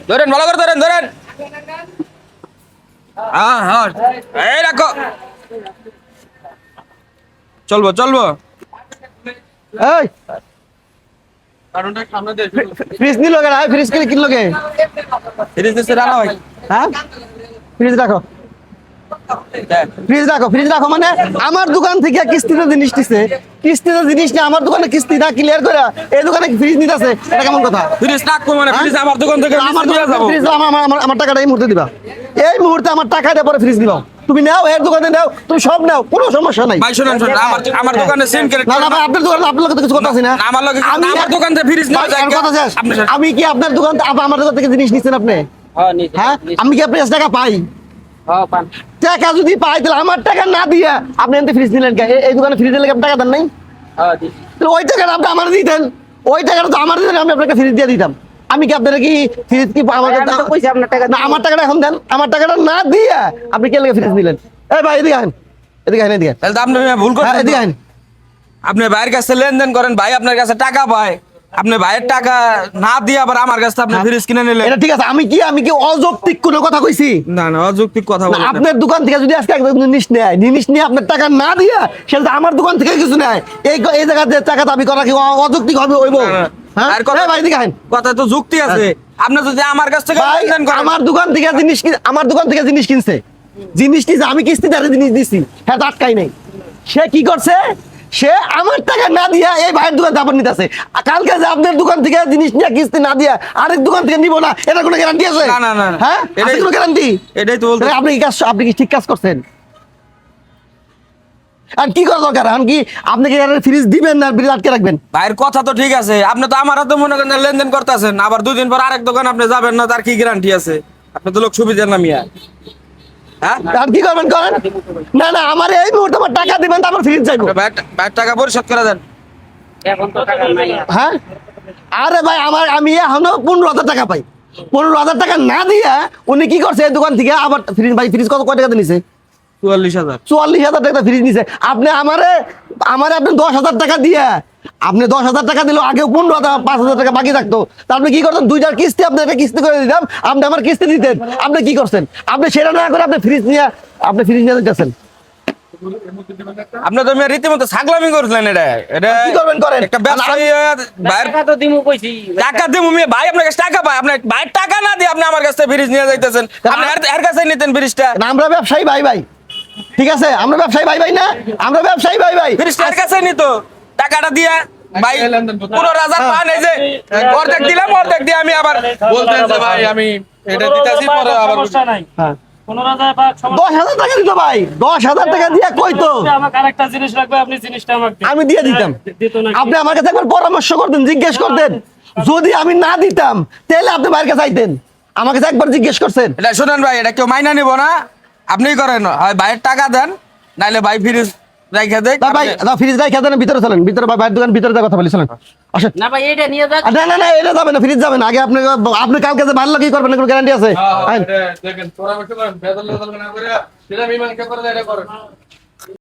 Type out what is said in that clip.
ধরেন ভালো করে ধরেন ধরেন। হ্যাঁ হ্যাঁ এই রাখো, চলবো চলবো। এই ফ্রিজ নিল কেন? ফ্রিজ কিনলো কে? ফ্রিজ দিচ্ছে রানা ভাই। হ্যাঁ ফ্রিজ রাখো, ফ্রিজ রাখো, ফ্রিজ রাখো মানে আমার দোকান থেকে কিস্তিতে জিনিস নিচ্ছে, কিস্তিতে জিনিস নিয়ে আমার দোকানে কিস্তি না ক্লিয়ার করে এই দোকানে ফ্রিজ নিতেছে, এটা কেমন কথা? ফ্রিজ রাখবো মানে ফ্রিজ আমার দোকান থেকে আমার নিয়ে যাবো। ফ্রিজ আমার টাকাটা এই মুহূর্তে দিবা, এই মুহূর্তে আমার টাকা দিয়ে পরে ফ্রিজ দিবা। তুমি নাও, এর দোকানে নাও, তুমি সব নাও, কোনো সমস্যা নাই। ভাই শুনুন শুনুন, আমার দোকানে সেম ক্যারেক্টার না না ভাই, আপনার দোকানে আপনার লোক কিছু কথা আছে না। আমার লগে আমার দোকান থেকে ফ্রিজ ভাই, নিয়ে আর কথা শেষ। আমি কি আপনার দোকান আমার দোকান থেকে জিনিস নিচ্ছেন আপনি? হ্যাঁ আমি কি আপনার কাছে টাকা পাই? টাকা যদি পাই তাহলে আমার টাকা না দিয়া আপনি এনতে ফ্রিজ নিলেন কে? এই দোকানে ফ্রিজ দিলে টাকা দেন নাই? তাহলে ওই টাকাটা আপনি আমার দিতেন, ওই টাকাটা তো আমার দিতেন, আমি আপনাকে ফ্রিজ দিয়ে দিতাম। আমি কি আপনারা কি ফ্রিজ কি আমাকে আপনার টাকা না, আমার টাকাটা এখন দেন। আমার টাকাটা না দিয়া আপনি কে লাগে ফ্রিজ নিলেন? এই ভাই এদিকে আহেন, এদিকে আহেন, এদিকে। তাহলে তো আপনি ভুল হ্যাঁ করছেন। এদিকে আহেন। আপনি ভাইয়ের কাছে লেনদেন করেন, ভাই আপনার কাছে টাকা পায়, আপনি ভাইয়ের টাকা না দিয়ে আবার আমার কাছে আপনি ফ্রিজ কিনে নিলেন। এটা ঠিক আছে, আমি কি অযৌক্তিক কোনো কথা কইছি? না না অযৌক্তিক কথা না, বলেন না। আপনার দোকান থেকে যদি আজকে একদম জিনিস নেয়, জিনিস নিয়ে আপনার টাকা না দিয়া সেটা আমার দোকান থেকে কিছু নেয়, এই জায়গাতে টাকা দাবি করা কি অযৌক্তিক হবে? হইব? হ্যাঁ আর কথা এই ভাই এদিকে আহেন। কথা তো যুক্তি আছে। আপনি যদি আমার কাছ থেকে ভাই, লেনদেন করেন, আমার দোকান থেকে জিনিস কিনছে, জিনিস নিছে, আমি কিস্তিতে জিনিস দিছি, হ্যাঁ তো আটকাই নাই। সে কি করছে? সে আমার টাকা না দিয়া এই ভাইয়ের দোকান আবার নিতেছে। কালকে যে আপনার দোকান থেকে জিনিস নিয়ে কিস্তি না দিয়া আরেক দোকান থেকে নিব না, এটা কোনো গ্যারান্টি আছে? না, না, না, না। হ্যাঁ এটা এটাই- কোনো গ্যারান্টি? এটাই তো বলতে। আপনি কি ঠিক কাজ করছেন? আর কি করা দরকার? এখন কি আপনি কি ফ্রিজ দিবেন না ফ্রিজ আটকে রাখবেন? ভাইয়ের কথা তো ঠিক আছে, আপনি তো আমার হাতে মনে করেন লেনদেন করতেছেন, আবার দুদিন পর আরেক দোকান আপনি যাবেন না, তার কি গ্যারান্টি আছে? আপনি তো লোক সুবিধার না মিয়া। হ্যাঁ আর কি করবেন করেন? না না, আমার এই মুহূর্তে আমার টাকা দিবেন, তারপর ফ্রিজ চাইবো। ভাইয়ের টাকা পরিশোধ করে দেন। হ্যাঁ আরে ভাই, আমি এখনো 15,000 টাকা পাই। 15,000 টাকা না দিয়া উনি কি করছে? এই দোকান থেকে আবার ফ্রিজ কত কয় টাকা দিয়ে নিছে? 44,000। 44,000 টাকা ফ্রিজ নিছে। আপনি আমারে আপনি 10,000 টাকা দিয়ে, আপনি 10,000 টাকা দিলেও আগে 15,000 5,000 টাকা বাকি থাকতো। তা আপনি কি করতেন? 2টা কিস্তি আপনাকে কিস্তি করে দিতাম, আপনি আমার কিস্তি দিতেন। আপনি কি করছেন? আপনি সেটা না করে আপনি ফ্রিজ নিয়ে দিতেছেন। আপনি তো মিয়া রীতিমতো ছাগলামি করছিলেন। এটা কি করবেন করেন? একটা ব্যবসায়ী ভাইয়ের টাকা তো দিমু কইছি টাকা দিব মিয়া, ভাই আপনার কাছে টাকা পায়, আপনার ভাইয়ের টাকা না দিয়ে আপনি আমার কাছে ফ্রিজ নিয়ে যাইতেছেন। আপনি এর কাছে নিতেন ফ্রিজটা। না, আমরা ব্যবসায়ী ভাই ভাই, ঠিক আছে? আমরা ব্যবসায়ী ভাই ভাই না, আমরা ব্যবসায়ী ভাই ভাই। ফ্রিজটা এর কাছে নিত, টাকাটা দিয়ে ভাই 15,000 পান, এই যে অর্ধেক দিলাম, অর্ধেক দিয়ে আমি আবার বলতেন যে ভাই আমি এটা দিতাছি, পরে আবার সমস্যা নাই। হ্যাঁ 15,000 পাক সমস্যা 10,000 টাকা দিত ভাই, 10,000 টাকা দিয়ে কইতো নাই। আমাকে আরেকটা জিনিস লাগবে, আপনি জিনিসটা আমাকে দিন। আমি দিয়ে দিতাম। দিত না। আপনি আমার কাছে একবার পরামর্শ করতেন, জিজ্ঞেস করতেন। যদি আমি না দিতাম তাহলে আপনি বাইরে কাছে চাইতেন, আমার কাছে একবার জিজ্ঞেস করছেন। এটা শুনেন ভাই, এটা কেউ মাইনা নিব না, আপনিই করেন। হয় ভাইয়ের টাকা দেন, নাইলে ভাই ফ্রিজ রাইখা দেয়। ভাই ফ্রিজ রাই খেতেন, ভিতরে চলেন, ভিতরে ভাইয়ের দোকান ভিতরে কথা বলি, চলেন আসেন। না ভাই এটা নিয়ে যাক। না না না, এটা যাবে না, ফ্রিজ যাবে না। আগে আপনি কালকে যে ভালো কি করবেন, কোনো গ্যারান্টি আছে? দেখেন পরামর্শ করেন, বেদল না করে সেটা মীমাংসা করে এটা করেন।